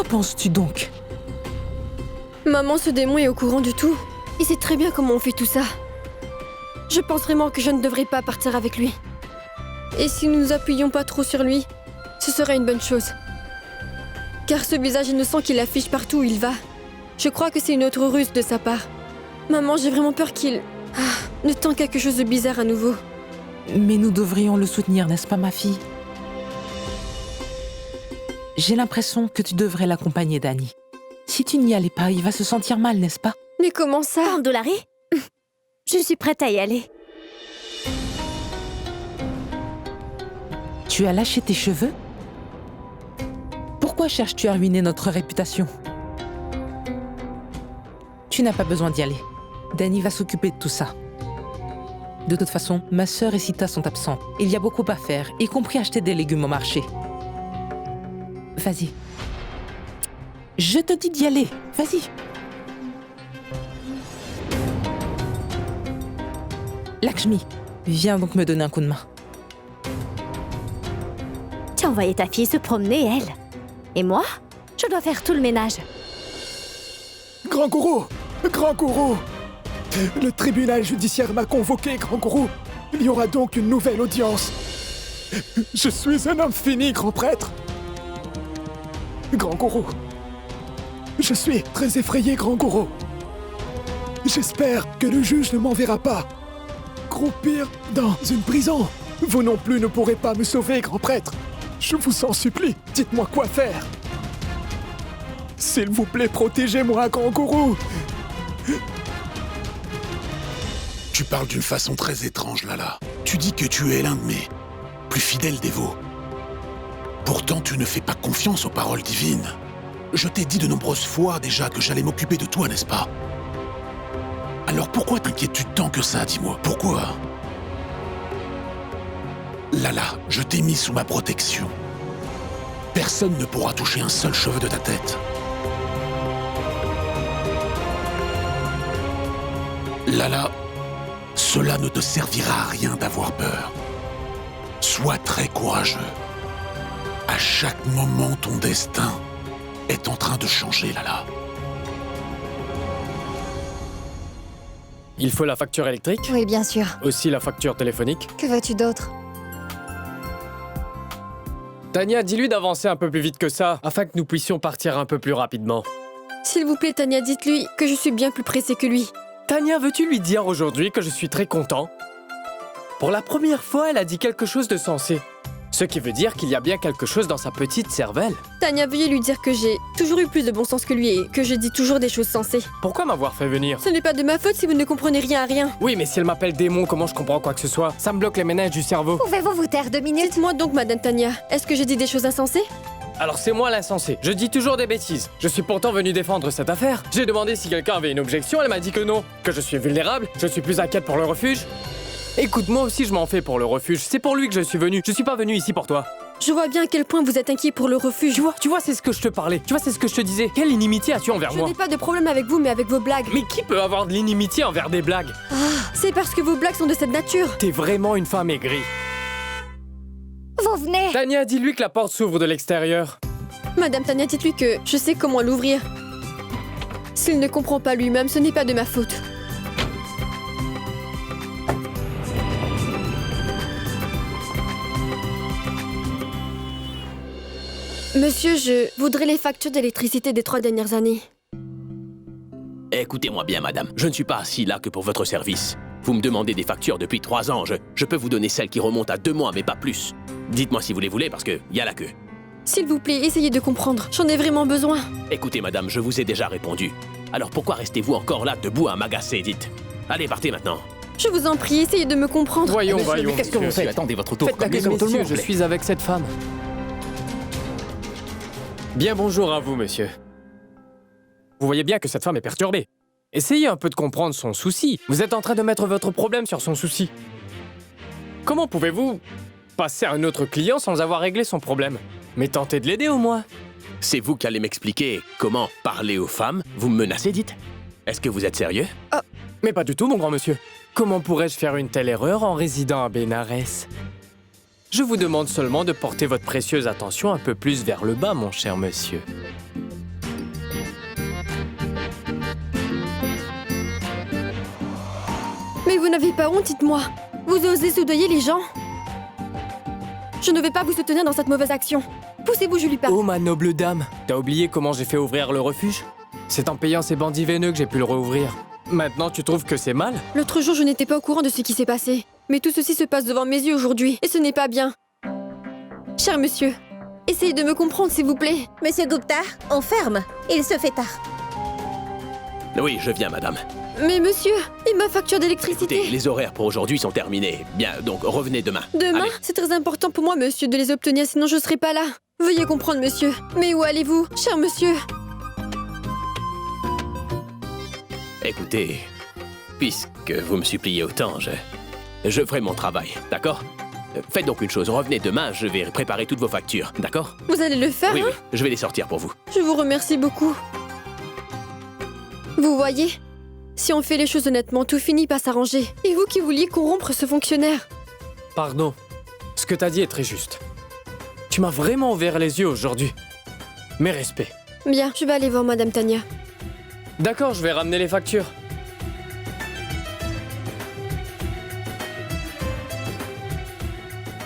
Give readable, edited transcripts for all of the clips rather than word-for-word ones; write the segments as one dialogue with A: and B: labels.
A: penses-tu donc?
B: Maman, ce démon est au courant de tout. Il sait très bien comment on fait tout ça. Je pense vraiment que je ne devrais pas partir avec lui. Et si nous nous appuyons pas trop sur lui, ce serait une bonne chose. Car ce visage innocent qu'il affiche partout où il va, je crois que c'est une autre ruse de sa part. Maman, j'ai vraiment peur qu'il... ne tente quelque chose de bizarre à nouveau.
A: Mais nous devrions le soutenir, n'est-ce pas, ma fille? J'ai l'impression que tu devrais l'accompagner, Dani. Si tu n'y allais pas, il va se sentir mal, n'est-ce pas?
B: Mais comment ça?
C: Pandolari, je suis prête à y aller.
A: Tu as lâché tes cheveux? Pourquoi cherches-tu à ruiner notre réputation? Tu n'as pas besoin d'y aller. Dani va s'occuper de tout ça. De toute façon, ma sœur et Sita sont absentes. Il y a beaucoup à faire, y compris acheter des légumes au marché. Vas-y. Je te dis d'y aller. Vas-y. Lakshmi, viens donc me donner un coup de main.
C: Tu as envoyé ta fille se promener, elle. Et moi, je dois faire tout le ménage.
D: Grand gourou! Grand gourou! Le tribunal judiciaire m'a convoqué, grand gourou. Il y aura donc une nouvelle audience. Je suis un homme fini, grand prêtre. Grand gourou. Je suis très effrayé, grand gourou. J'espère que le juge ne m'enverra pas croupir dans une prison. Vous non plus ne pourrez pas me sauver, grand prêtre. Je vous en supplie, dites-moi quoi faire. S'il vous plaît, protégez-moi, grand gourou.
E: Tu parles d'une façon très étrange, Lala. Tu dis que tu es l'un de mes plus fidèles dévots. Pourtant, tu ne fais pas confiance aux paroles divines. Je t'ai dit de nombreuses fois déjà que j'allais m'occuper de toi, n'est-ce pas? Alors pourquoi t'inquiètes-tu tant que ça, dis-moi? Pourquoi? Lala, je t'ai mis sous ma protection. Personne ne pourra toucher un seul cheveu de ta tête. Lala, cela ne te servira à rien d'avoir peur. Sois très courageux. À chaque moment, ton destin est en train de changer, Lala.
F: Il faut la facture électrique,
G: Oui, bien sûr.
F: aussi la facture téléphonique.
G: Que veux-tu d'autre?
F: Tania, dis-lui d'avancer un peu plus vite que ça, afin que nous puissions partir un peu plus rapidement.
B: S'il vous plaît, Tania, dites-lui que je suis bien plus pressée que lui.
F: Tania, veux-tu lui dire aujourd'hui que je suis très content? Pour la première fois, elle a dit quelque chose de sensé. Ce qui veut dire qu'il y a bien quelque chose dans sa petite cervelle.
B: Tania, veuillez lui dire que j'ai toujours eu plus de bon sens que lui et que je dis toujours des choses sensées.
F: Pourquoi m'avoir fait venir?
B: Ce n'est pas de ma faute si vous ne comprenez rien à rien.
F: Oui, mais si elle m'appelle démon, comment je comprends quoi que ce soit? Ça me bloque les méninges du cerveau.
G: Pouvez-vous vous taire 2 minutes?
B: Dites-moi donc, Madame Tania, est-ce que j'ai dit des choses insensées?
F: Alors c'est moi l'insensé, je dis toujours des bêtises. Je suis pourtant venu défendre cette affaire. J'ai demandé si quelqu'un avait une objection, elle m'a dit que non. Que je suis vulnérable, je suis plus inquiète pour le refuge. Écoute, moi aussi je m'en fais pour le refuge, c'est pour lui que je suis venu. Je suis pas venu ici pour toi.
B: Je vois bien à quel point vous êtes inquiet pour le refuge.
F: Tu vois, c'est ce que je te parlais. Tu vois, c'est ce que je te disais. Quelle inimitié as-tu envers
B: Je
F: moi?
B: n'ai pas de problème avec vous, mais avec vos blagues.
F: Mais qui peut avoir de l'inimitié envers des blagues?
B: C'est parce que vos blagues sont de cette nature.
F: T'es vraiment une femme aigrie.
G: Vous venez!
F: Tania, dis-lui que la porte s'ouvre de l'extérieur.
B: Madame Tania, dites-lui que je sais comment l'ouvrir. S'il ne comprend pas lui-même, ce n'est pas de ma faute. Monsieur, je voudrais les factures d'électricité des 3 dernières années.
H: Écoutez-moi bien, madame. Je ne suis pas assis là que pour votre service. Vous me demandez des factures depuis 3 ans. Je peux vous donner celles qui remontent à 2 mois, mais pas plus. Dites-moi si vous les voulez, parce qu'il y a la queue.
B: S'il vous plaît, essayez de comprendre. J'en ai vraiment besoin.
H: Écoutez, madame, je vous ai déjà répondu. Alors pourquoi restez-vous encore là, debout à m'agacer, dites? Allez, partez maintenant.
B: Je vous en prie, essayez de me comprendre.
F: Voyons,
H: Monsieur,
F: voyons.
H: mais qu'est-ce que vous
F: monsieur.
H: faites? Attendez votre tour.
F: Faites la queue
H: comme tout le
F: messieurs,
H: monde.
F: je suis avec cette femme. Bien bonjour à vous, monsieur. Vous voyez bien que cette femme est perturbée. Essayez un peu de comprendre son souci. Vous êtes en train de mettre votre problème sur son souci. Comment pouvez-vous passer à un autre client sans avoir réglé son problème? Mais tentez de l'aider au moins.
H: C'est vous qui allez m'expliquer comment parler aux femmes? Vous me menacez, dites? Est-ce que vous êtes sérieux?
F: Mais pas du tout, mon grand monsieur. Comment pourrais-je faire une telle erreur en résidant à Bénarès? Je vous demande seulement de porter votre précieuse attention un peu plus vers le bas, mon cher monsieur.
B: Vous n'avez pas honte, dites-moi. Vous osez soudoyer les gens? Je ne vais pas vous soutenir dans cette mauvaise action. Poussez-vous, je lui parle.
F: Oh ma noble dame, t'as oublié comment j'ai fait ouvrir le refuge? C'est en payant ces bandits veineux que j'ai pu le rouvrir. Maintenant tu trouves que c'est mal?
B: L'autre jour, je n'étais pas au courant de ce qui s'est passé. Mais tout ceci se passe devant mes yeux aujourd'hui, et ce n'est pas bien. Cher monsieur, essayez de me comprendre, s'il vous plaît.
C: Monsieur Gupta, on ferme. Il se fait tard.
H: Oui, je viens, madame.
B: Mais monsieur, et ma facture
H: Écoutez,
B: d'électricité?
H: les horaires pour aujourd'hui sont terminés. Bien, donc revenez demain.
B: Demain?
H: Allez.
B: C'est très important pour moi, monsieur, de les obtenir, sinon je ne serai pas là. Veuillez comprendre, monsieur. Mais où allez-vous, cher monsieur?
H: Écoutez, puisque vous me suppliez autant, je ferai mon travail, d'accord? Faites donc une chose, revenez demain, je vais préparer toutes vos factures, d'accord?
B: Vous allez le faire,
H: Oui,
B: hein?
H: oui, je vais les sortir pour vous.
B: Je vous remercie beaucoup. Vous voyez, si on fait les choses honnêtement, tout finit par s'arranger. Et vous qui vouliez corrompre ce fonctionnaire?
F: Pardon, ce que t'as dit est très juste. Tu m'as vraiment ouvert les yeux aujourd'hui. Mes respects.
B: Bien, je vais aller voir Madame Tania.
F: D'accord, je vais ramener les factures.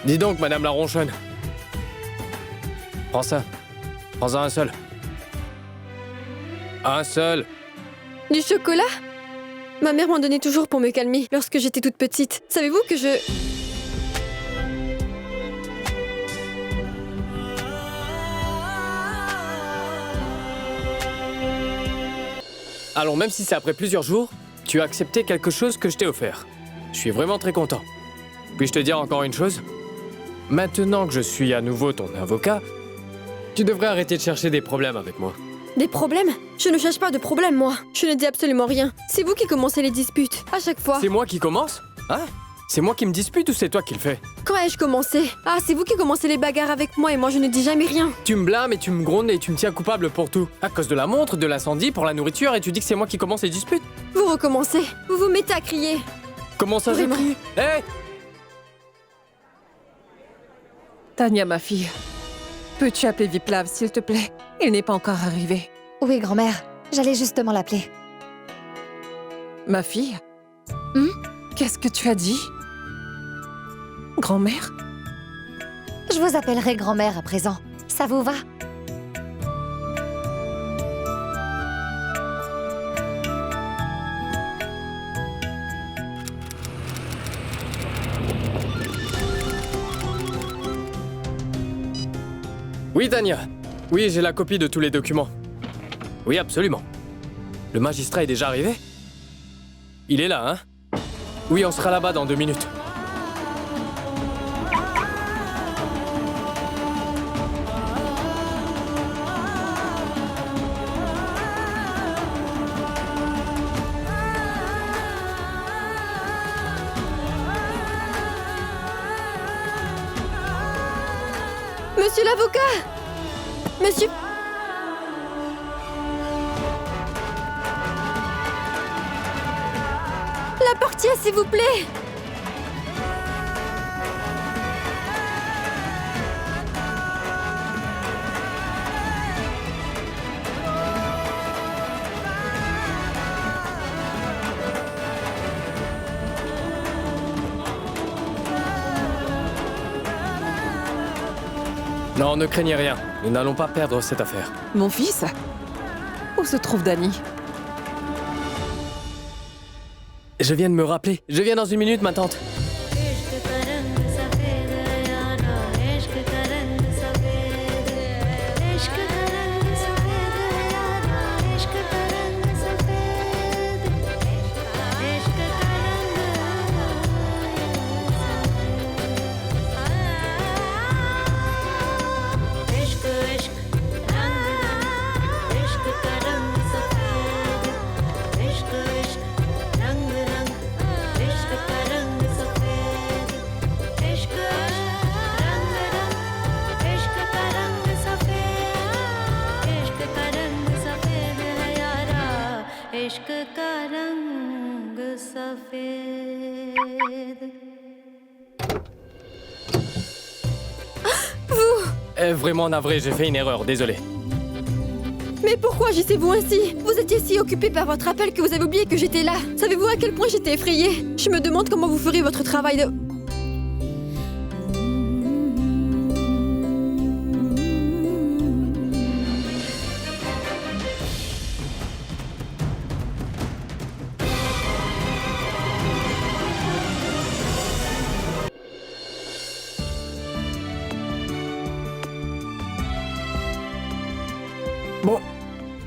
F: Dis donc, Madame la ronchonne. Prends ça. Prends-en un seul. Un seul.
B: Du chocolat? Ma mère m'en donnait toujours pour me calmer lorsque j'étais toute petite. Savez-vous que je...
F: Alors même si c'est après plusieurs jours, tu as accepté quelque chose que je t'ai offert. Je suis vraiment très content. Puis-je te dire encore une chose? Maintenant que je suis à nouveau ton avocat, tu devrais arrêter de chercher des problèmes avec moi.
B: Des problèmes? Je ne cherche pas de problème, moi. Je ne dis absolument rien. C'est vous qui commencez les disputes, à chaque fois.
F: C'est moi qui commence? Hein? C'est moi qui me dispute ou c'est toi qui le fais?
B: Quand ai-je commencé? Ah, c'est vous qui commencez les bagarres avec moi et moi je ne dis jamais rien.
F: Tu me blâmes et tu me grondes et tu me tiens coupable pour tout. À cause de la montre, de l'incendie, pour la nourriture et tu dis que c'est moi qui commence les disputes?
B: Vous recommencez. Vous vous mettez à crier.
F: Comment ça, je
B: Vraiment.
F: crie? Hé!
I: Tania, ma fille, peux-tu appeler Viplav, s'il te plaît? Il n'est pas encore arrivé.
G: Oui, grand-mère. J'allais justement l'appeler.
I: Ma fille?
G: Hmm?
I: Qu'est-ce que tu as dit? Grand-mère?
G: Je vous appellerai grand-mère à présent. Ça vous va?
F: Oui, Tania. Oui, j'ai la copie de tous les documents. Oui, absolument. Le magistrat est déjà arrivé? Il est là, hein? Oui, on sera là-bas dans 2 minutes.
B: Monsieur l'avocat! Monsieur... La portière, s'il vous plaît!
F: Non, ne craignez rien. Nous n'allons pas perdre cette affaire.
I: Mon fils? Où se trouve Dani?
F: Je viens de me rappeler. Je viens dans 1 minute, ma tante. Vraiment navré, j'ai fait une erreur, désolé.
B: Mais pourquoi agissez-vous ainsi? Vous étiez si occupé par votre appel que vous avez oublié que j'étais là. Savez-vous à quel point j'étais effrayée? Je me demande comment vous ferez votre travail de...
F: Bon,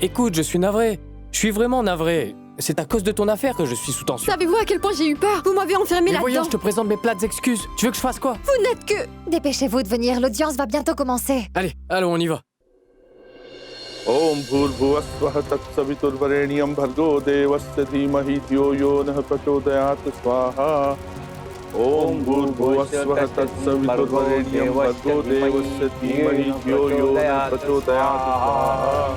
F: écoute, je suis navré. Je suis vraiment navré. C'est à cause de ton affaire que je suis sous tension.
B: Savez-vous à quel point j'ai eu peur? Vous m'avez enfermé
F: Mais voyons,
B: là-dedans.
F: je te présente mes plates excuses. Tu veux que je fasse quoi?
B: Vous n'êtes que...
G: Dépêchez-vous de venir, l'audience va bientôt commencer.
F: Allez, allons, on y va.
J: Om Bhurvuvasvaha Tatsaviturvarenyam Bhargo Devasya Dhimahi Dhyo Yo Nah Prachodayat Swaha. Om Bhurvuvasvaha Tatsaviturvarenyam Bhargo Devasya Dhimahi Dhyo Yo Nah Prachodayat Swaha.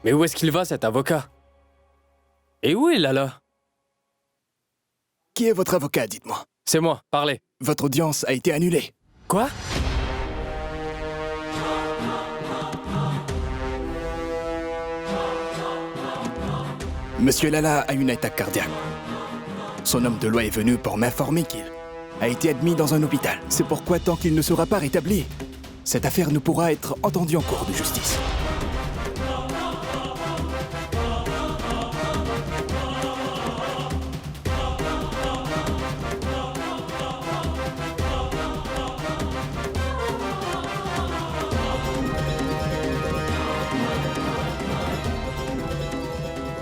F: Mais où est-ce qu'il va, cet avocat? Et où est Lala?
D: Qui est votre avocat, dites-moi?
F: C'est moi, parlez.
D: Votre audience a été annulée.
F: Quoi?
D: Monsieur Lala a une attaque cardiaque. Son homme de loi est venu pour m'informer qu'il a été admis dans un hôpital. C'est pourquoi, tant qu'il ne sera pas rétabli, cette affaire ne pourra être entendue en cours de justice.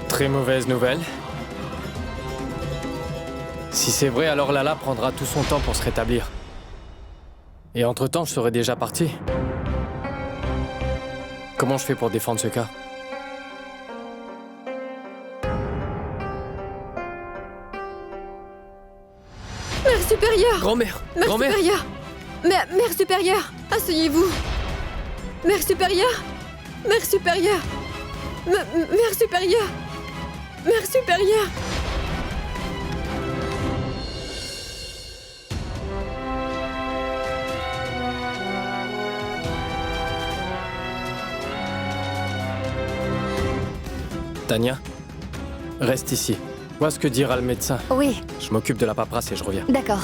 F: Très mauvaise nouvelle. Si c'est vrai, alors Lala prendra tout son temps pour se rétablir. Et entre-temps, je serai déjà parti. Comment je fais pour défendre ce cas?
B: Mère supérieure!
F: Grand-mère!
B: Mère
F: Grand-mère!
B: supérieure! Mère supérieure! Asseyez-vous! Mère supérieure! Mère supérieure! Mère supérieure! Mère supérieure!
F: Tania, reste ici. Vois ce que dira le médecin.
G: Oui,
F: Je m'occupe de la paperasse et je reviens.
G: d'accord.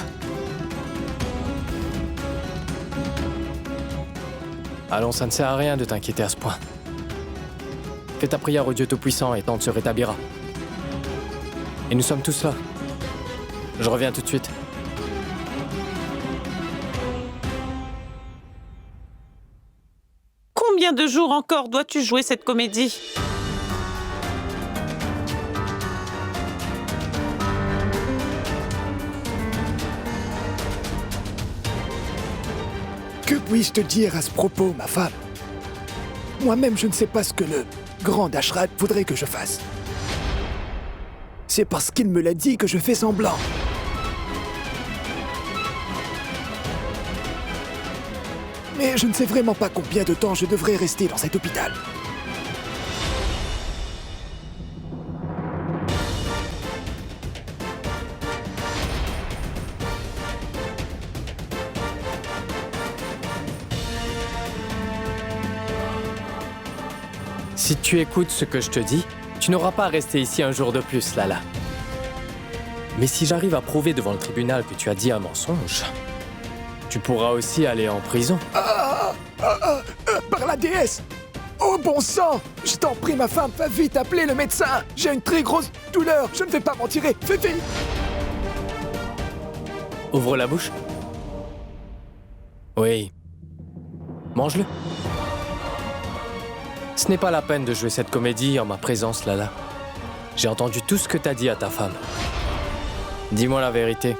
F: Allons, ça ne sert à rien de t'inquiéter à ce point. Fais ta prière au Dieu Tout-Puissant et tente se rétablira. Et nous sommes tous là. Je reviens tout de suite.
K: Combien de jours encore dois-tu jouer cette comédie?
D: Que puis-je te dire à ce propos, ma femme? Moi-même, je ne sais pas ce que le grand Dashrat voudrait que je fasse. C'est parce qu'il me l'a dit que je fais semblant. Mais je ne sais vraiment pas combien de temps je devrais rester dans cet hôpital.
F: Si tu écoutes ce que je te dis, tu n'auras pas à rester ici un jour de plus, Lala. Mais si j'arrive à prouver devant le tribunal que tu as dit un mensonge, tu pourras aussi aller en prison.
D: Par la déesse! Oh bon sang! Je t'en prie, ma femme, va vite appeler le médecin! J'ai une très grosse douleur, je ne vais pas m'en tirer, fais vite!
F: Ouvre la bouche. Oui. Mange-le. Ce n'est pas la peine de jouer cette comédie en ma présence, Lala. J'ai entendu tout ce que t'as dit à ta femme. Dis-moi la vérité.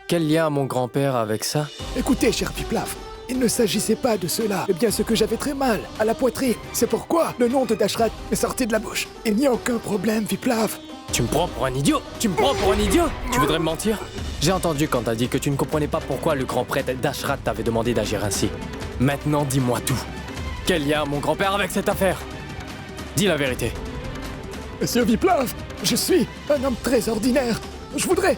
F: Quel lien a mon grand-père avec ça?
D: Écoutez, cher Viplav, il ne s'agissait pas de cela. C'est bien ce que j'avais très mal, à la poitrine. C'est pourquoi le nom de Dashrat est sorti de la bouche. Il n'y a aucun problème, Viplav.
F: Tu me prends pour un idiot? Tu me prends pour un idiot? Tu voudrais me mentir? J'ai entendu quand t'as dit que tu ne comprenais pas pourquoi le grand prêtre Dashrat t'avait demandé d'agir ainsi. Maintenant, dis-moi tout. Quel lien a mon grand-père avec cette affaire? Dis la vérité.
D: Monsieur Viplav, je suis un homme très ordinaire. Je voudrais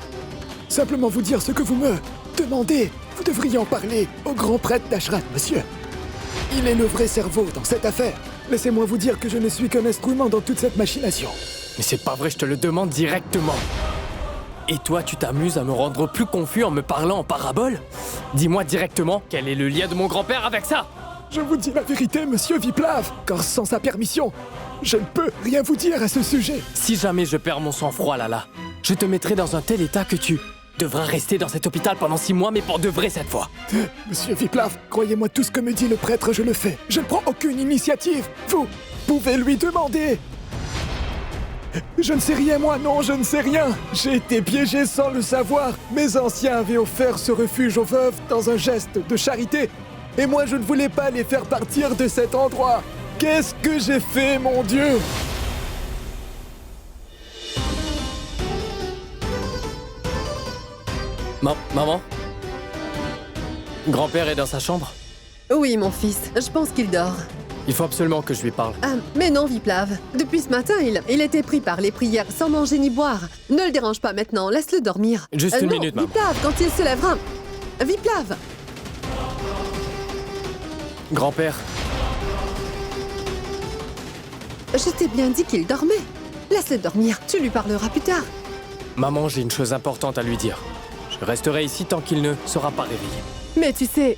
D: simplement vous dire ce que vous me demandez. Vous devriez en parler au grand prêtre d'Ashrat, monsieur. Il est le vrai cerveau dans cette affaire. Laissez-moi vous dire que je ne suis qu'un instrument dans toute cette machination.
F: Mais c'est pas vrai, je te le demande directement. Et toi, tu t'amuses à me rendre plus confus en me parlant en parabole? Dis-moi directement, quel est le lien de mon grand-père avec ça?
D: Je vous dis la vérité, monsieur Viplav, car sans sa permission, je ne peux rien vous dire à ce sujet.
F: Si jamais je perds mon sang-froid, Lala, je te mettrai dans un tel état que tu devras rester dans cet hôpital pendant 6 mois, mais pour de vrai cette fois.
D: Monsieur Viplav, croyez-moi, tout ce que me dit le prêtre, je le fais. Je ne prends aucune initiative. Vous pouvez lui demander. Je ne sais rien, moi, non, je ne sais rien. J'ai été piégé sans le savoir. Mes anciens avaient offert ce refuge aux veuves dans un geste de charité. Et moi, je ne voulais pas les faire partir de cet endroit. Qu'est-ce que j'ai fait, mon Dieu?
F: Maman? Grand-père est dans sa chambre?
L: Oui, mon fils, je pense qu'il dort.
F: Il faut absolument que je lui parle.
L: Ah, mais non, Viplav. Depuis ce matin, il était pris par les prières sans manger ni boire. Ne le dérange pas maintenant, laisse-le dormir.
F: Juste une
L: non,
F: minute, maman.
L: Viplav, quand il se lèvera... Viplav!
F: Grand-père?
L: Je t'ai bien dit qu'il dormait. Laisse-le dormir, tu lui parleras plus tard.
F: Maman, j'ai une chose importante à lui dire. Je resterai ici tant qu'il ne sera pas réveillé.
L: Mais tu sais...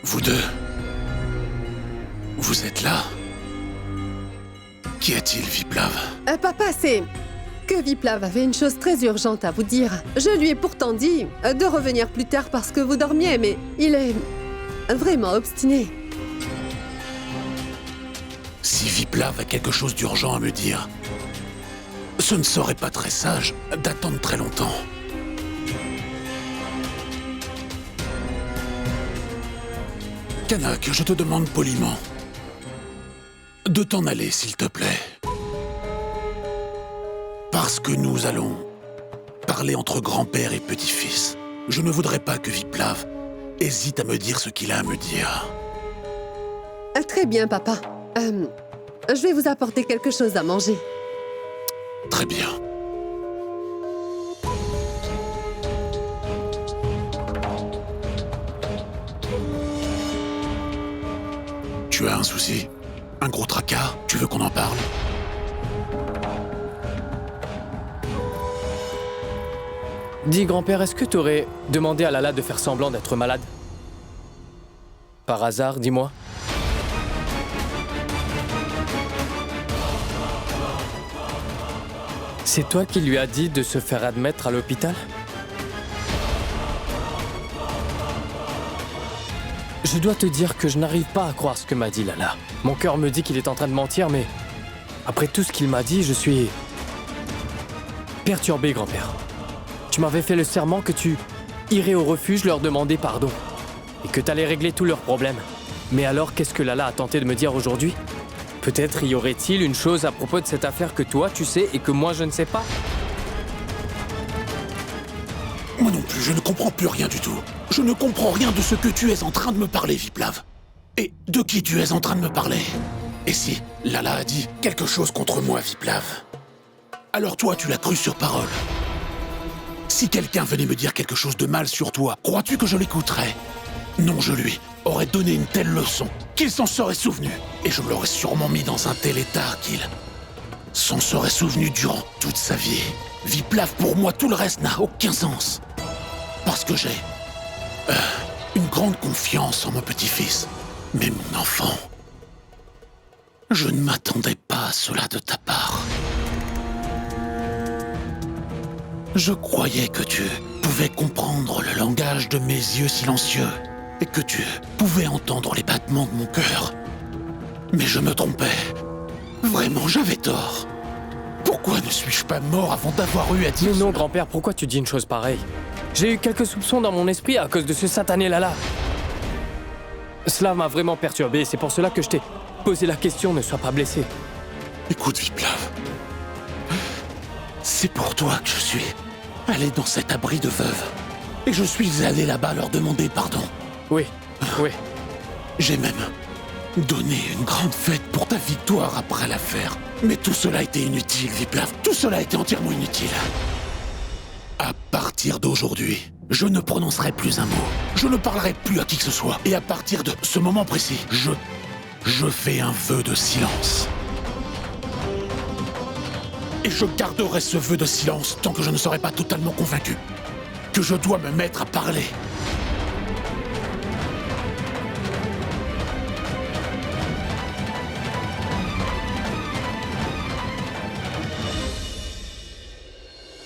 E: Vous deux, vous êtes là? Qu'y a-t-il, Viplav?
L: Papa, c'est... que Viplav avait une chose très urgente à vous dire. Je lui ai pourtant dit de revenir plus tard parce que vous dormiez, mais il est vraiment obstiné.
E: Si Viplav a quelque chose d'urgent à me dire, ce ne serait pas très sage d'attendre très longtemps. Kanak, je te demande poliment de t'en aller, s'il te plaît. Parce que nous allons parler entre grand-père et petit-fils. Je ne voudrais pas que Viplav hésite à me dire ce qu'il a à me dire.
L: Très bien, papa. Je vais vous apporter quelque chose à manger.
E: Très bien. Tu as un souci? Un gros tracas? Tu veux qu'on en parle?
F: Dis, grand-père, est-ce que tu aurais demandé à Lala de faire semblant d'être malade? Par hasard, dis-moi. C'est toi qui lui as dit de se faire admettre à l'hôpital? Je dois te dire que je n'arrive pas à croire ce que m'a dit Lala. Mon cœur me dit qu'il est en train de mentir, mais après tout ce qu'il m'a dit, je suis perturbé, grand-père. Tu m'avais fait le serment que tu irais au refuge leur demander pardon et que t'allais régler tous leurs problèmes. Mais alors, qu'est-ce que Lala a tenté de me dire aujourd'hui? Peut-être y aurait-il une chose à propos de cette affaire que toi tu sais et que moi je ne sais pas?
E: Moi non plus, je ne comprends plus rien du tout. Je ne comprends rien de ce que tu es en train de me parler, Viplav. Et de qui tu es en train de me parler? Et si Lala a dit quelque chose contre moi, Viplav, alors toi, tu l'as cru sur parole. Si quelqu'un venait me dire quelque chose de mal sur toi, crois-tu que je l'écouterais? Non, je lui aurais donné une telle leçon qu'il s'en serait souvenu. Et je l'aurais sûrement mis dans un tel état qu'il s'en serait souvenu durant toute sa vie. Viplav, pour moi, tout le reste n'a aucun sens. Parce que j'ai une grande confiance en mon petit-fils. Mais mon enfant, je ne m'attendais pas à cela de ta part. Je croyais que tu pouvais comprendre le langage de mes yeux silencieux et que tu pouvais entendre les battements de mon cœur. Mais je me trompais. Vraiment, j'avais tort. Pourquoi ne suis-je pas mort avant d'avoir eu à dire...
F: Mais non, grand-père, pourquoi tu dis une chose pareille? J'ai eu quelques soupçons dans mon esprit à cause de ce satané Lala. Cela m'a vraiment perturbé, c'est pour cela que je t'ai posé la question, ne sois pas blessé.
E: Écoute, Viplav. C'est pour toi que je suis allé dans cet abri de veuve. Et je suis allé là-bas leur demander pardon.
F: Oui, oui.
E: J'ai même donné une grande fête pour ta victoire après l'affaire. Mais tout cela était inutile, Viplav. Tout cela était entièrement inutile. À partir d'aujourd'hui, je ne prononcerai plus un mot. Je ne parlerai plus à qui que ce soit. Et à partir de ce moment précis, je fais un vœu de silence. Et je garderai ce vœu de silence tant que je ne serai pas totalement convaincu que je dois me mettre à parler